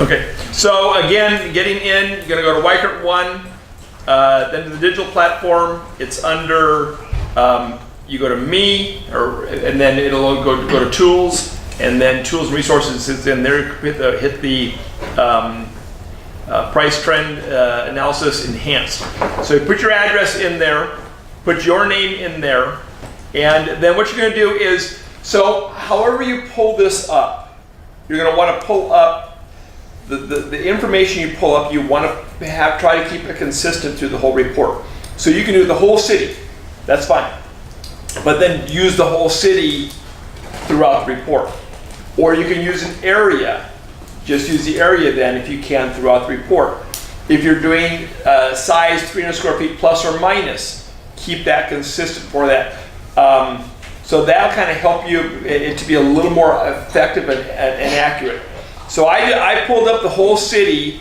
Okay, so again, getting in, you're gonna go to Weichert 1, then to the digital platform. It's under, you go to Me, and then it'll go to Tools, and then Tools and Resources is in there. Hit the price trend analysis enhanced. So you put your address in there, put your name in there, and then what you're going to do is, so however you pull this up, you're going to want to pull up the information you pull up. You want to try to keep it consistent through the whole report. So you can do the whole city, that's fine, but then use the whole city throughout the report. Or you can use an area. Just use the area then, if you can, throughout the report. If you're doing size 300 square feet plus or minus, keep that consistent for that. So that'll kind of help you it to be a little more effective and accurate. So I pulled up the whole city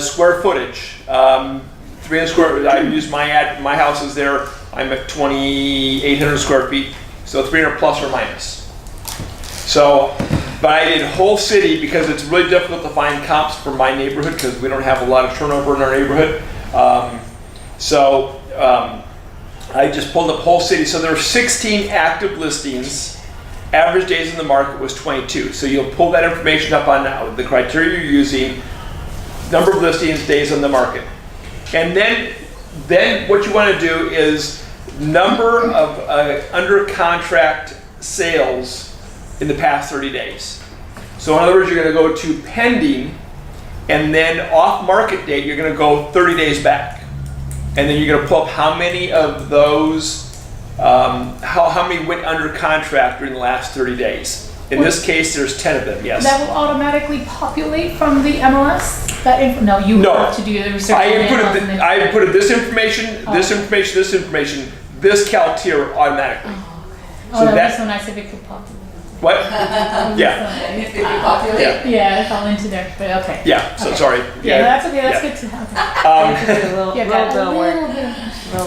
square footage. 300 square. I used my house is there. I'm at 2,800 square feet, so 300 plus or minus. So. But I did whole city because it's really difficult to find comps for my neighborhood because we don't have a lot of turnover in our neighborhood. I just pulled up whole city. So there are 16 active listings. Average days in the market was 22. So you'll pull that information up on now, the criteria you're using, number of listings, days on the market. And then what you want to do is number of under contract sales in the past 30 days. So in other words, you're going to go to pending, and then off market date, you're going to go 30 days back. And then you're going to pull up how many of those, how many went under contract during the last 30 days. In this case, there's 10 of them, yes. That will automatically populate from the MLS? No, you have to do the research. I put this information, this information, this information, this calc here automatically. Oh, okay. So that's so nice if it could populate. What? Yeah. If it could populate? Yeah, it fell into there, but okay. Yeah, so okay. sorry. Yeah, that's okay, that's good to have.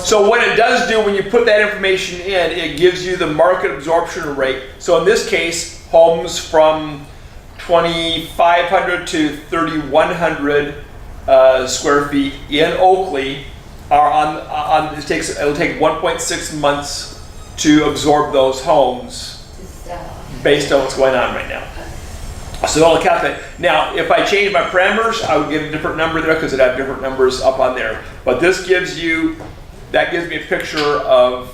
So what it does do when you put that information in, it gives you the market absorption rate. So in this case, homes from 2,500 to 3,100 square feet in Oakley are it'll take 1.6 months to absorb those homes based on what's going on right now. So I'll calculate. Now, if I change my parameters, I would get a different number there because it have different numbers up on there. But this gives me a picture of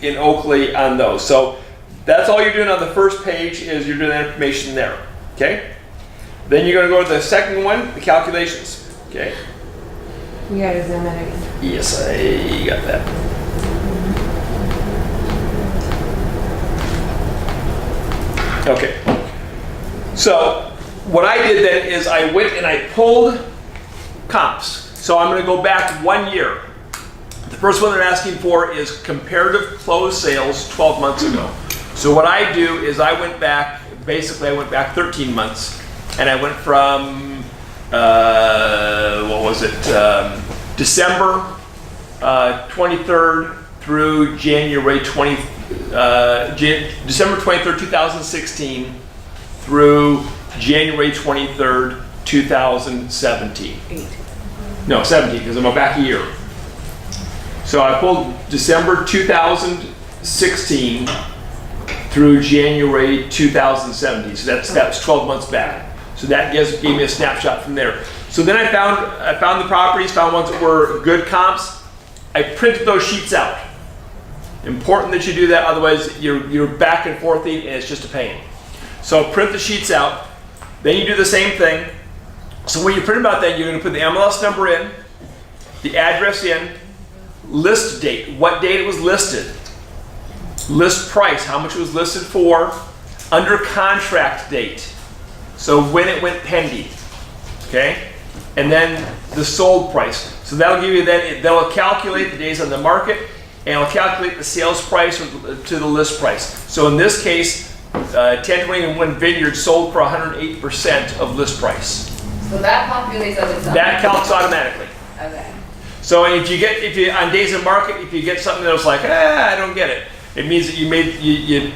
in Oakley on those. So that's all you're doing on the first page is you're doing that information there. Okay? Then you're going to go to the second one, the calculations. Okay? You gotta zoom in again. Yes, I got that. Okay, so what I did then is I went and I pulled comps. So I'm going to go back 1 year. The first one they're asking for is comparative closed sales 12 months ago. So what I do is I went back 13 months, and I went from, December 23rd through January 20th. December 23rd, 2016 through January 23rd, 2017. No, 17, because I'm back a year. So I pulled December 2016 through January 2017. So that's 12 months back. So that gave me a snapshot from there. So then I found the properties, found ones that were good comps. I printed those sheets out. Important that you do that, otherwise you're back and forthing and it's just a pain. So print the sheets out, then you do the same thing. So when you print them out, then you're going to put the MLS number in, the address in, list date, what date it was listed, list price, how much it was listed for, under contract date, so when it went pending, okay, and then the sold price. So that'll give you that'll calculate the days on the market, and it'll calculate the sales price to the list price. So in this case, 1021 Vineyard sold for 108% of list price. So that populates of itself. That calcs automatically. Okay. So if you on days of market, if you get something that was like, I don't get it, it means that you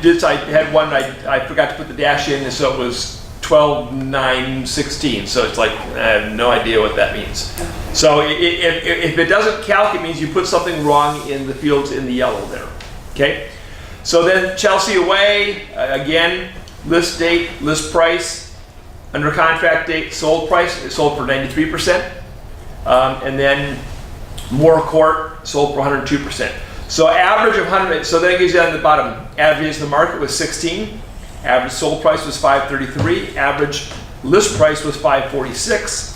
did. I had one I forgot to put the dash in, and so it was 12,916. So it's like, I have no idea what that means. So if it doesn't calc, it means you put something wrong in the fields in the yellow there. Okay? So then Chelsea Away, again, list date, list price, under contract date, sold price, it sold for 93%. And then Moore Court sold for 102%. So average of 100, so then it gives you on the bottom, average in the market was 16, average sold price was 533, average list price was 546,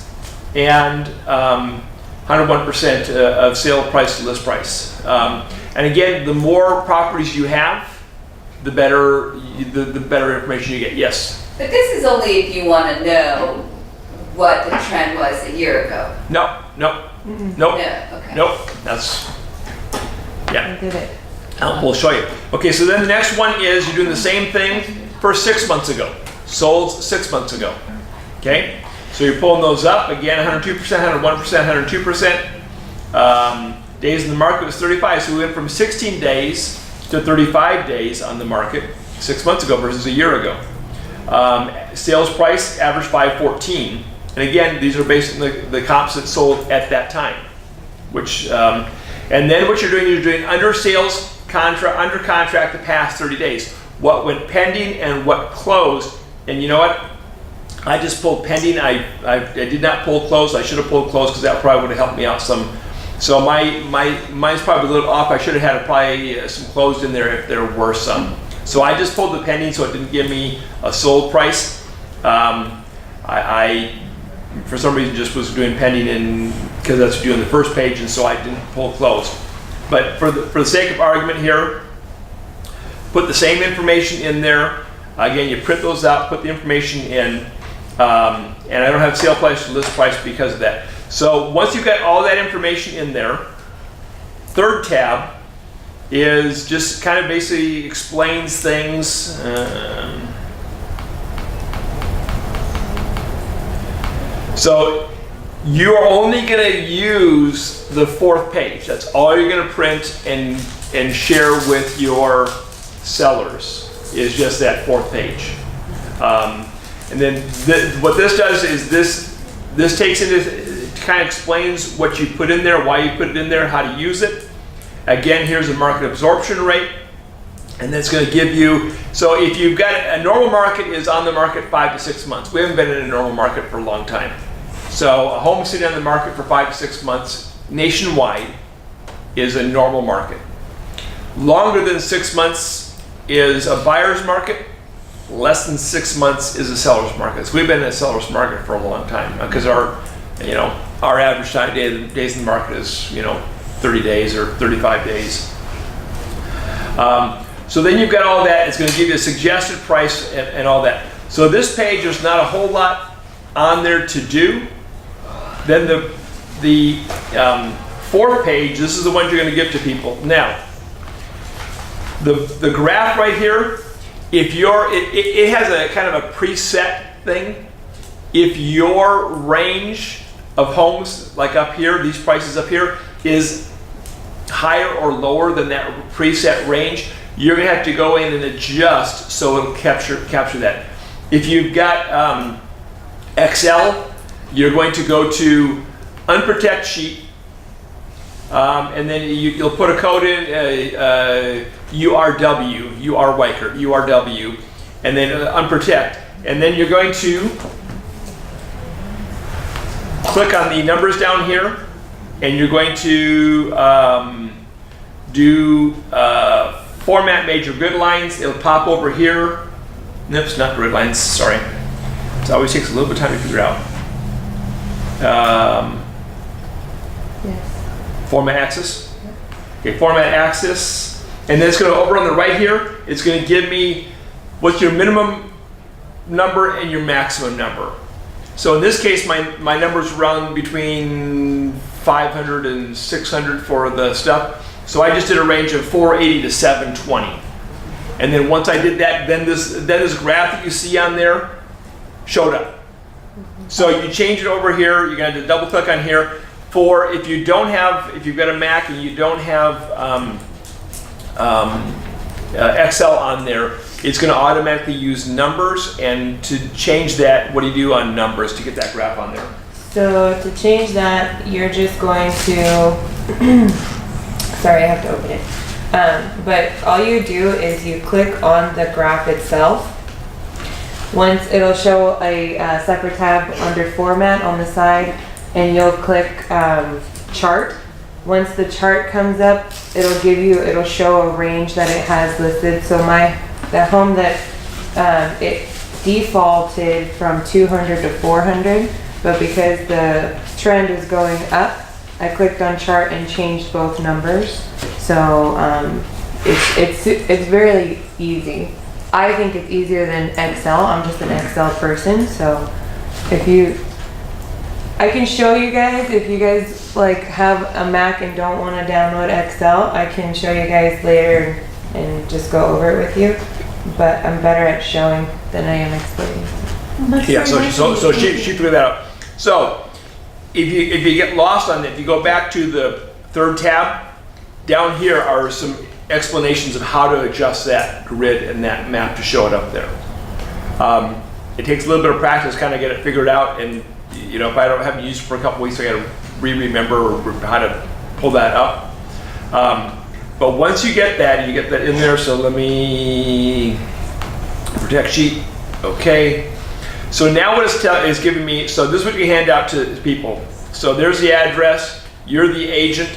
and 101% of sale price to list price. And again, the more properties you have, the better information you get. Yes? But this is only if you want to know what the trend was a year ago. No. No, okay. Nope. That's, yeah. I did it. We'll show you. Okay, so then the next one is you're doing the same thing for 6 months ago. Sold 6 months ago. Okay? So you're pulling those up. Again, 102%, 101%, 102%. Days in the market was 35. So we went from 16 days to 35 days on the market 6 months ago versus a year ago. Sales price average 514. And again, these are based on the comps that sold at that time. Which, and then what you're doing under under contract the past 30 days. What went pending and what closed. And you know what? I just pulled pending. I did not pull closed. I should have pulled closed because that probably would have helped me out some. So mine's probably a little off. I should have had probably some closed in there if there were some. So I just pulled the pending so it didn't give me a sold price. I for some reason just was doing pending because that's doing the first page, and so I didn't pull closed. But for the sake of argument here, put the same information in there. Again, you print those out, put the information in, and I don't have sale price to list price because of that. So once you've got all that information in there, third tab is just kind of basically explains things. So you're only going to use the fourth page. That's all you're going to print and share with your sellers is just that fourth page. And then what this does is this takes into, kind of explains what you put in there, why you put it in there, how to use it. Again, here's the market absorption rate, and that's going to give you, so if you've got a normal market is on the market 5 to 6 months. We haven't been in a normal market for a long time. So a home sitting on the market for 5 to 6 months nationwide is a normal market. Longer than 6 months is a buyer's market. Less than 6 months is a seller's market. So we've been in a seller's market for a long time because our average time days in the market is 30 days or 35 days. So then you've got all that. It's going to give you a suggested price and all that. So this page, there's not a whole lot on there to do. Then the fourth page, this is the one you're going to give to people. Now, the graph right here, if it has a kind of a preset thing. If your range of homes, like up here, these prices up here, is higher or lower than that preset range, you're going to have to go in and adjust so it'll capture that. If you've got XL, you're going to go to unprotect sheet, and then you'll put a code in URW, Weichert, URW, and then unprotect, and then you're going to click on the numbers down here, and you're going to do format major grid lines. It'll pop over here. Oops, not grid lines, sorry. It always takes a little bit of time to figure out. Yes. Format axis. Okay, format axis. And then it's going to, over on the right here, it's going to give me what's your minimum number and your maximum number. So in this case, my numbers run between 500 and 600 for the stuff. So I just did a range of 480 to 720. And then once I did that, then this graph that you see on there showed up. So you change it over here, you're going to double click on here. For if you've got a Mac and you don't have Excel on there, it's going to automatically use numbers, and to change that, what do you do on numbers to get that graph on there? So to change that, you're just going to, sorry, I have to open it. But all you do is you click on the graph itself. Once it'll show a separate tab under format on the side, and you'll click chart. Once the chart comes up, it'll show a range that it has listed. So the home that it defaulted from 200 to 400, but because the trend is going up, I clicked on chart and changed both numbers. So it's really easy. I think it's easier than Excel. I'm just an Excel person, so I can show you guys if you guys like have a Mac and don't want to download Excel. I can show you guys later and just go over it with you. But I'm better at showing than I am explaining. Yeah, so she figured that out. So if you get lost on it, if you go back to the third tab, down here are some explanations of how to adjust that grid and that map to show it up there. It takes a little bit of practice to kind of get it figured out, and if I haven't used it for a couple weeks, I got to remember how to pull that up. But once you get that in there, so let me protect sheet. Okay. So now what it's giving me, so this is what you hand out to people. So there's the address, you're the agent.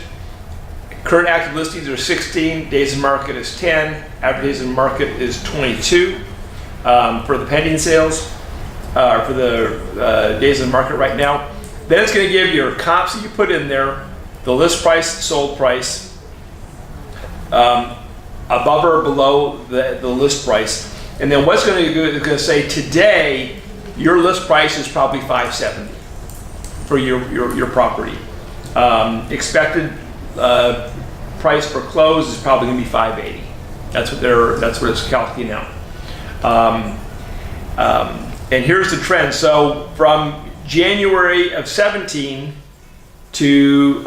Current active listings are 16, days in market is 10, average days in market is 22 for the pending sales, for the days in market right now. Then it's going to give your comps that you put in there, the list price, sold price, above or below the list price. And then what's going to do is going to say today your list price is probably $570 for your property. Expected price for close is probably going to be $580. That's what it's calculating out. And here's the trend. So from January of 17 to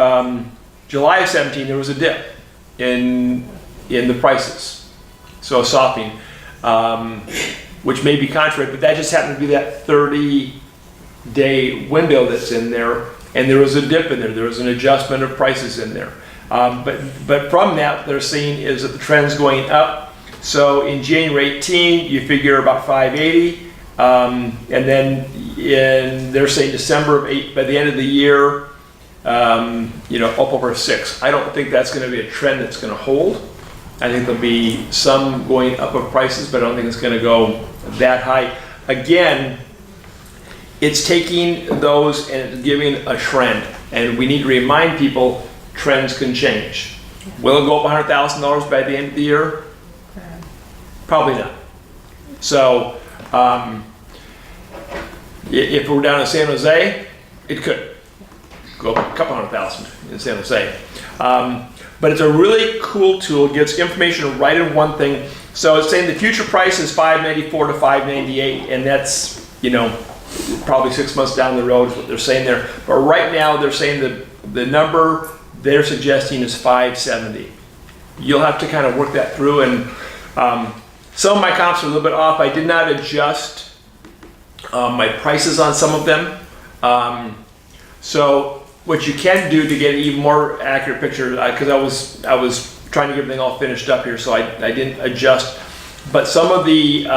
July of 17, there was a dip in the prices. So a softening, which may be contrary, but that just happened to be that 30-day window that's in there, and there was a dip in there. There was an adjustment of prices in there. But from that, they're seeing is that the trend's going up. So in January 18, you figure about 580, and then they're saying December of 8, by the end of the year, up over 6. I don't think that's going to be a trend that's going to hold. I think there'll be some going up of prices, but I don't think it's going to go that high. Again, it's taking those and giving a trend, and we need to remind people trends can change. Will it go up $100,000 by the end of the year? Probably not. So if we're down in San Jose, it could go up a couple $100,000 in San Jose. But it's a really cool tool. It gives information right in one thing. So it's saying the future price is $594 to $598, and that's probably 6 months down the road is what they're saying there. But right now they're saying that the number they're suggesting is $570. You'll have to kind of work that through, and some of my comps are a little bit off. I did not adjust my prices on some of them. So what you can do to get an even more accurate picture, because I was trying to get everything all finished up here, so I didn't adjust. But some of the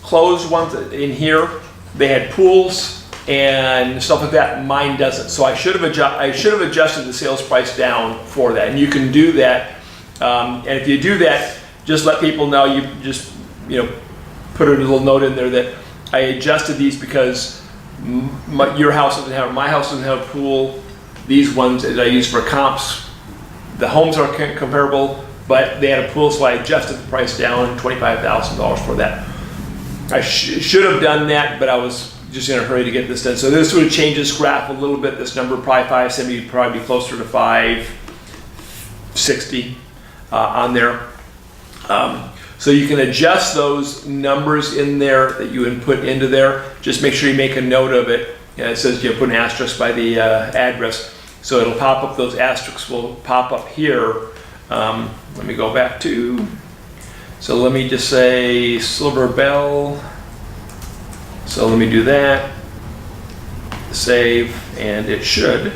closed ones in here, they had pools and stuff like that. Mine doesn't. So I should have adjusted the sales price down for that. And you can do that. And if you do that, just let people know. You just put a little note in there that I adjusted these because your house doesn't have, my house doesn't have a pool. These ones that I use for comps, the homes are comparable, but they had a pool, so I adjusted the price down $25,000 for that. I should have done that, but I was just in a hurry to get this done. So this would change this graph a little bit. This number, probably 570, would probably be closer to 560 on there. So you can adjust those numbers in there that you input into there. Just make sure you make a note of it. It says put an asterisk by the address. So it'll pop up, those asterisks will pop up here. Let me go back to, So let me just say Silver Bell. So let me do that. Save, and it should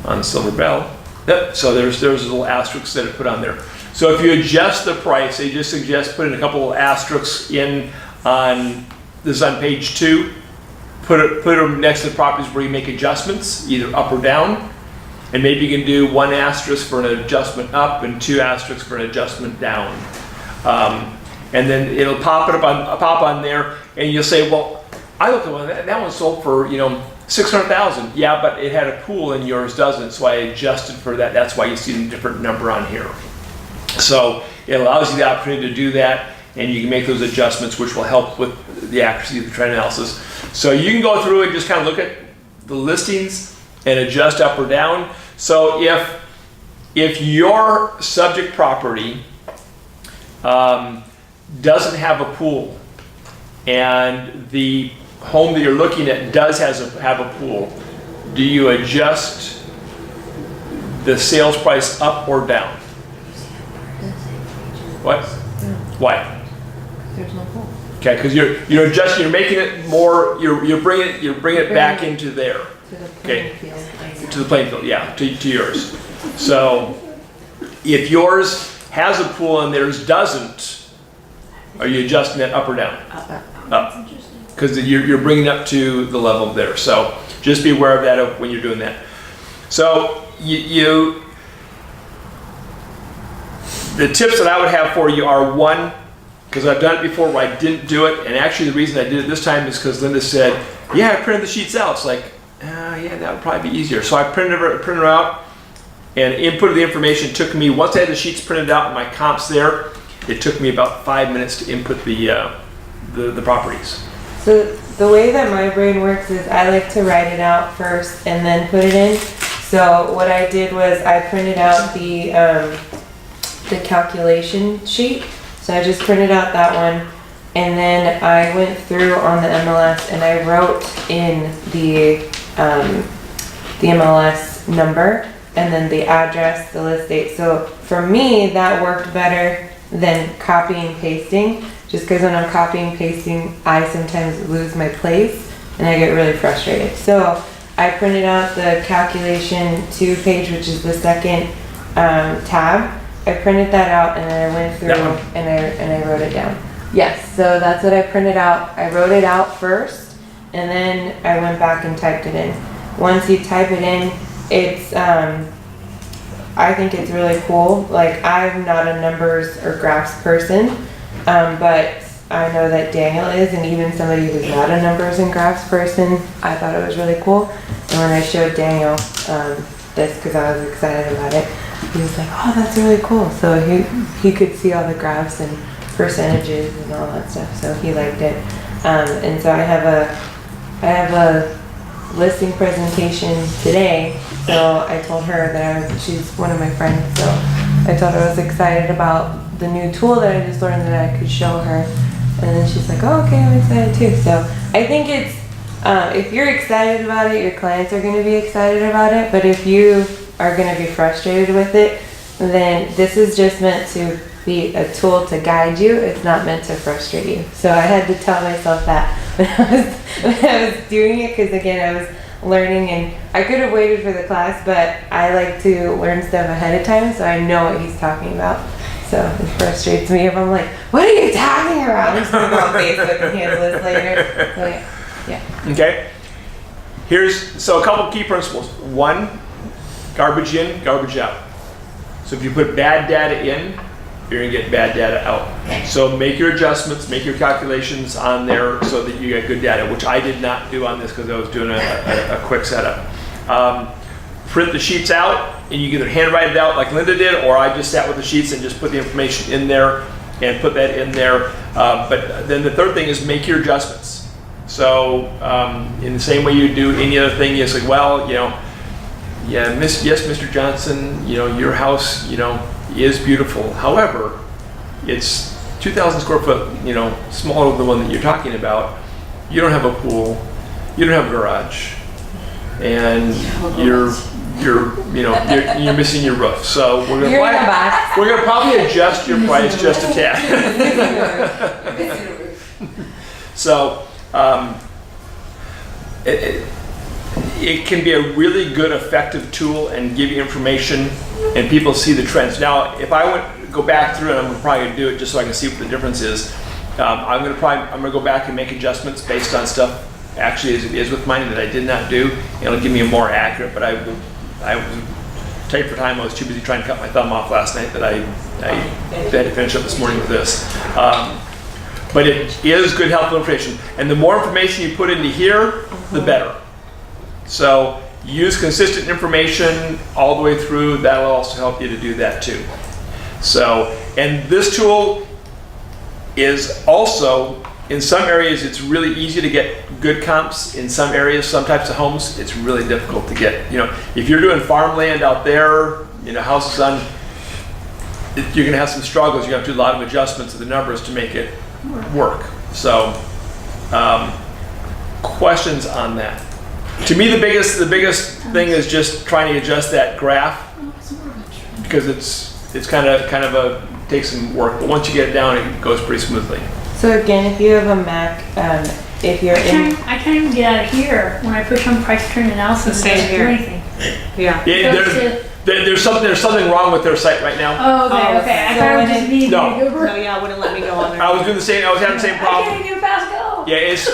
on Silver Bell. Yep, so there's a little asterisk that I put on there. So if you adjust the price, they just suggest putting a couple of asterisks in on, this is on page 2. Put them next to the properties where you make adjustments, either up or down. And maybe you can do 1 asterisk for an adjustment up and 2 asterisks for an adjustment down. And then it'll pop on there, and you'll say, well, I looked at one, that one sold for, you know, 600,000. Yeah, but it had a pool and yours doesn't, so I adjusted for that. That's why you see a different number on here. So it allows you the opportunity to do that, and you can make those adjustments, which will help with the accuracy of the trend analysis. So you can go through and just kind of look at the listings and adjust up or down. So if your subject property doesn't have a pool, and the home that you're looking at does have a pool, do you adjust the sales price up or down? What? Why? There's no pool. Okay, because you're adjusting, you're making it more, you're bringing it back into there. To the Okay. playing field. To the playing field, yeah, to yours. So if yours has a pool and theirs doesn't, are you adjusting it up or down? Up. Because you're bringing it up to the level there. So just be aware of that when you're doing that. So the tips that I would have for you are, 1, because I've done it before where I didn't do it, and actually the reason I did it this time is because Linda said, yeah, I printed the sheets out. It's like, yeah, that would probably be easier. So I printed it out, and inputted the information. Took me, once I had the sheets printed out and my comps there, it took me about 5 minutes to input the properties. So the way that my brain works is I like to write it out first and then put it in. So what I did was I printed out the calculation sheet. So I just printed out that one, and then I went through on the MLS and I wrote in the MLS number and then the address, the list date. So for me, that worked better than copying and pasting, just because when I'm copying and pasting, I sometimes lose my place and I get really frustrated. So I printed out the calculation 2 page, which is the second tab. I printed that out and then I went through and I wrote it down. Yes, so that's what I printed out. I wrote it out first and then I went back and typed it in. Once you type it in, it's I think it's really cool. Like, I'm not a numbers or graphs person, but I know that Daniel is, and even somebody who's not a numbers and graphs person, I thought it was really cool. And when I showed Daniel this, because I was excited about it, he was like, oh, that's really cool. So he could see all the graphs and percentages and all that stuff, so he liked it. And so I have a listing presentation today, so I told her that she's one of my friends, so I told her I was excited about the new tool that I just learned that I could show her, and then she's like, oh, okay, I'm excited too. So I think it's, if you're excited about it, your clients are going to be excited about it, but if you are going to be frustrated with it, then this is just meant to be a tool to guide you. It's not meant to frustrate you. So I had to tell myself that when I was doing it, because again, I was learning and I could have waited for the class, but I like to learn stuff ahead of time so I know what he's talking about. So it frustrates me if I'm like, what are you talking about? I'm just going to go on Facebook and handle this later. But yeah. Okay. So a couple key principles. 1, garbage in, garbage out. So if you put bad data in, you're going to get bad data out. So make your adjustments, make your calculations on there so that you get good data, which I did not do on this because I was doing a quick setup. Print the sheets out, and you can either handwrite it out like Linda did, or I just sat with the sheets and just put the information in there and put that in there. But then the third thing is make your adjustments. So in the same way you do any other thing, you say, well, you know, yeah, yes, Mr. Johnson, you know, your house, you know, is beautiful. However, it's 2,000 square foot, you know, smaller than the one that you're talking about. You don't have a pool, you don't have a garage, and you're missing your roof. So we're You're in the back. probably adjust your price just a tad. So it can be a really good, effective tool and give you information, and people see the trends. Now, if I would go back through, and I'm probably gonna do it just so I can see what the difference is. I'm gonna go back and make adjustments based on stuff actually as it is with mine that I did not do. It'll give me a more accurate. But I was tight for time. I was too busy trying to cut my thumb off last night that I had to finish up this morning with this. But it is good, helpful information. And the more information you put into here, the better. So use consistent information all the way through. That'll also help you to do that too. So, and this tool is also, in some areas, it's really easy to get good comps. In some areas, some types of homes, it's really difficult to get. If you're doing farmland out there, houses on, you're gonna have some struggles. You're gonna have to do a lot of adjustments to the numbers to make it work. So, questions on that? To me, the biggest thing is just trying to adjust that graph, because it's kind of takes some work, but once you get it down, it goes pretty smoothly. So again, if you have a Mac, if you're in, I can't even get out of here when I push on price trend analysis. The same It doesn't do here. anything. Yeah. There's something wrong with their site right now. Oh, okay. I thought it was just me. No. No, yeah, wouldn't let me go on there. I was having the same I problem. can't even pass go. Yeah, it's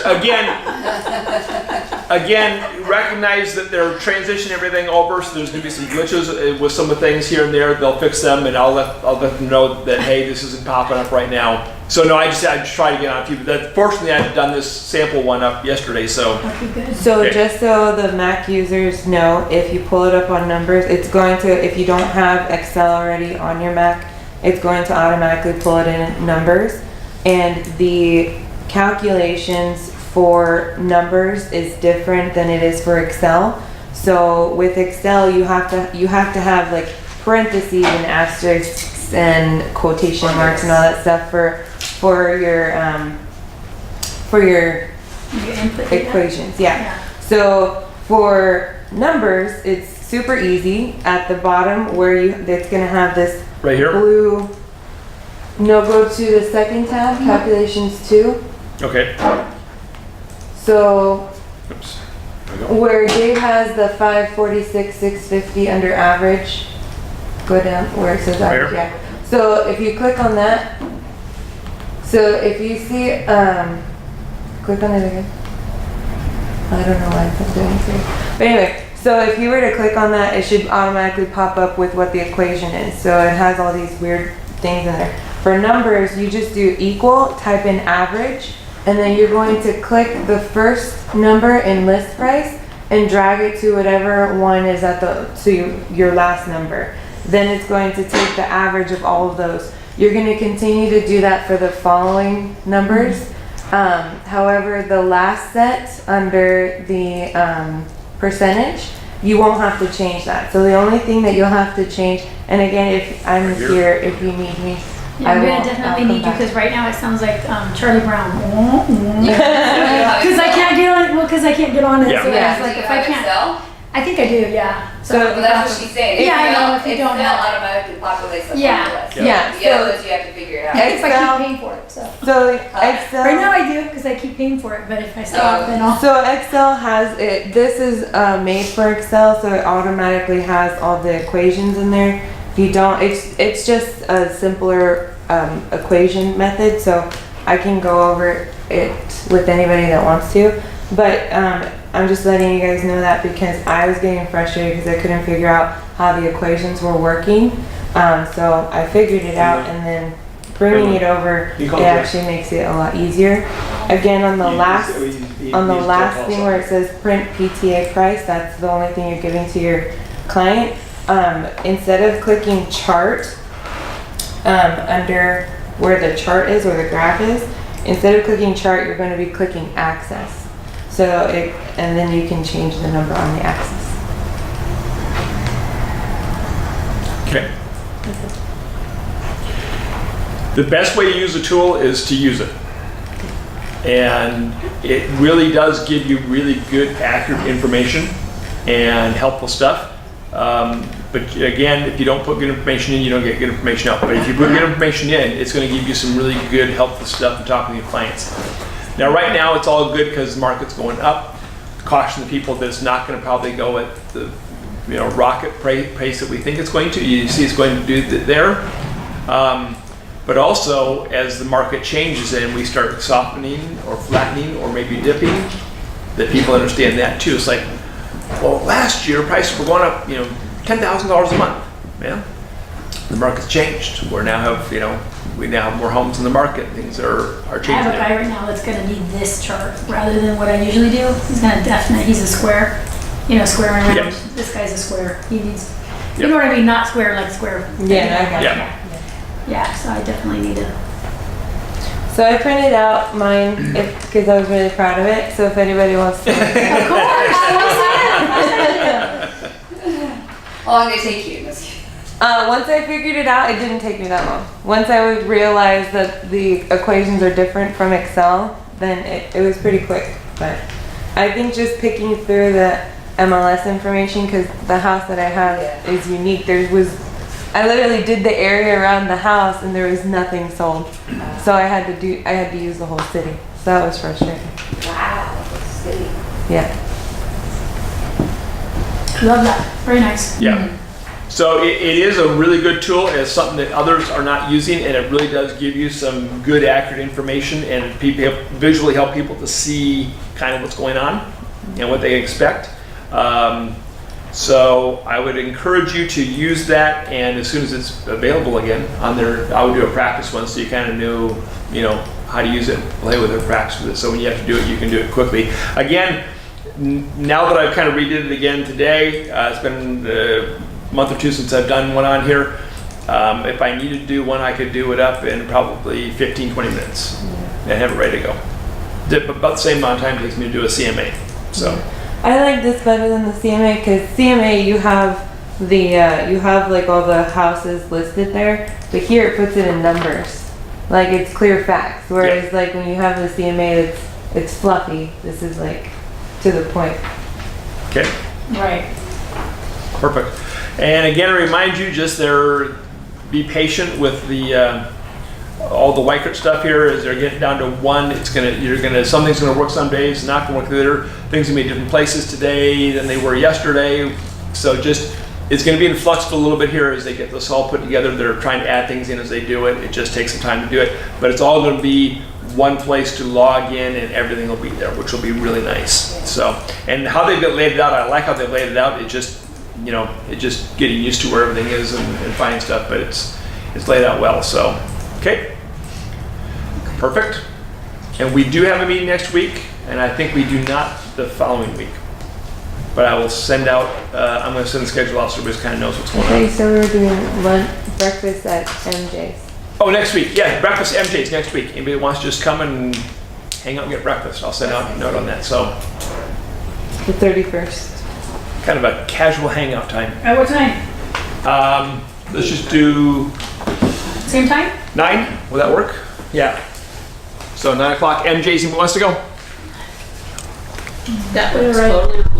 again, recognize that they're transitioning everything over, so there's gonna be some glitches with some of the things here and there. They'll fix them, and I'll let them know that, hey, this isn't popping up right now. So no, I just try to get on a few. But fortunately, I've done this sample one up yesterday, so Okay, good. so Okay. just so the Mac users know, if you pull it up on numbers, it's going to, if you don't have Excel already on your Mac, it's going to automatically pull it in numbers, and the calculations for numbers is different than it is for Excel. So with Excel, you have to have like parentheses and asterisks and quotation marks and all that stuff for your Your input data. equations. Yeah. So for numbers, it's super easy. At the bottom where it's gonna have this right here. blue. No, go to the second tab, calculations 2. Okay. So Oops. There we go. where Dave has the 546, 650 under average, go down where it says average. Where? Yeah. So if you click on that, so if you see, click on it again. I don't know why it's doing it. But anyway, so if you were to click on that, it should automatically pop up with what the equation is. So it has all these weird things in there. For numbers, you just do equal, type in average, and then you're going to click the first number in list price and drag it to whatever one is your last number. Then it's going to take the average of all of those. You're going to continue to do that for the following numbers. However, the last set under the percentage, you won't have to change that. So the only thing that you'll have to change, and again, if I'm Right here. here, if you need me, Yeah, I'm I gonna won't- definitely I'll need come you back. because right now it sounds like Charlie Brown. Yeah. Because I can't get on. Well, because I can't get on it. Yeah. So Yeah. it's like Do you if I have can't, Excel? I think I do. Yeah. So- Well, that's what she's saying. Yeah, I know, if you don't Excel have it. automatically populates the Yeah. formulas. Yeah. The other ones you have to figure it out. if I Excel- keep paying for it. So So Excel. right now I do because I keep paying for it. But if I stop, then I'll. So Excel has it. This is made for Excel, so it automatically has all the equations in there. If you don't, it's just a simpler equation method. So I can go over it with anybody that wants to. But I'm just letting you guys know that because I was getting frustrated because I couldn't figure out how the equations were working. So I figured it out, and then bringing it over, You it call it actually makes it a lot easier. Again, on the last thing where it says print PTA price, that's the only thing you're giving to your client. Instead of clicking chart under where the chart is or the graph is, instead of clicking chart, you're going to be clicking axis. So and then you can change the number on the axis. Okay. The best way to use a tool is to use it. And it really does give you really good, accurate information and helpful stuff. But again, if you don't put good information in, you don't get good information out. But if you put good information in, it's going to give you some really good, helpful stuff to talk with your clients. Now, right now, it's all good because the market's going up. Caution the people that it's not going to probably go at the rocket pace that we think it's going to. You see it's going to do there. But also, as the market changes and we start softening or flattening or maybe dipping, that people understand that too. It's like, well, last year prices were going up, $10,000 a month. Yeah, the market's changed. We now have more homes in the market. Things are I changing. have a guy right now that's gonna need this chart rather than what I usually do. He's a square, square around. Yep. This guy's a square. He needs, you Yep. know what I mean? Not square like square. Yeah, I got it. Yeah, so I definitely need to. So I printed out mine because I was really proud of it. So if anybody wants to. Of course, How long did it take you? Once I figured it out, it didn't take me that long. Once I would realize that the equations are different from Excel, then it was pretty quick. But I think just picking through the MLS information, because the house that I have is unique. I literally did the area around the house and there was nothing sold. So I had to use the whole city. So that was frustrating. Wow, city. Yeah. love that. Very nice. Yeah. So it is a really good tool. It's something that others are not using, and it really does give you some good, accurate information, and visually help people to see kind of what's going on and what they expect. So I would encourage you to use that, and as soon as it's available again on there, I would do a practice one so you kind of knew, how to use it, play with it, practice with it. So when you have to do it, you can do it quickly. Again, now that I've kind of redid it again today, it's been a month or two since I've done one on here. If I needed to do one, I could do it up in probably 15, 20 minutes and have it ready to go. About the same amount of time it takes me to do a CMA. So. I like this better than the CMA because CMA you have like all the houses listed there, but here it puts it in numbers, like it's clear facts. Whereas like when you have the CMA, it's fluffy. This is like to the point. Okay. Right. Perfect. And again, I remind you, be patient with the all the Weichert stuff here as they're getting down to one. Something's gonna work some days, not gonna work the other. Things gonna be in different places today than they were yesterday. So it's gonna be in flux a little bit here as they get this all put together. They're trying to add things in as they do it. It just takes some time to do it, but it's all gonna be one place to log in and everything will be there, which will be really nice. So, and how they've laid it out, I like how they've laid it out. It just getting used to where everything is and finding stuff, but it's laid out well. So, okay, perfect. And we do have a meeting next week, and I think we do not the following week. But I will send out. I'm going to send the schedule out so everybody kind of knows what's going on. Okay, so we were doing breakfast at MJ's. Oh, next week, yeah, breakfast at MJ's next week. Anybody that wants to just come and hang out and get breakfast, I'll send out a note on that. So, The 31st. kind of a casual hangout time. At what time? Let's just do Same time? 9. Will that work? Yeah. So 9 o'clock. MJ's wants to go. That was right.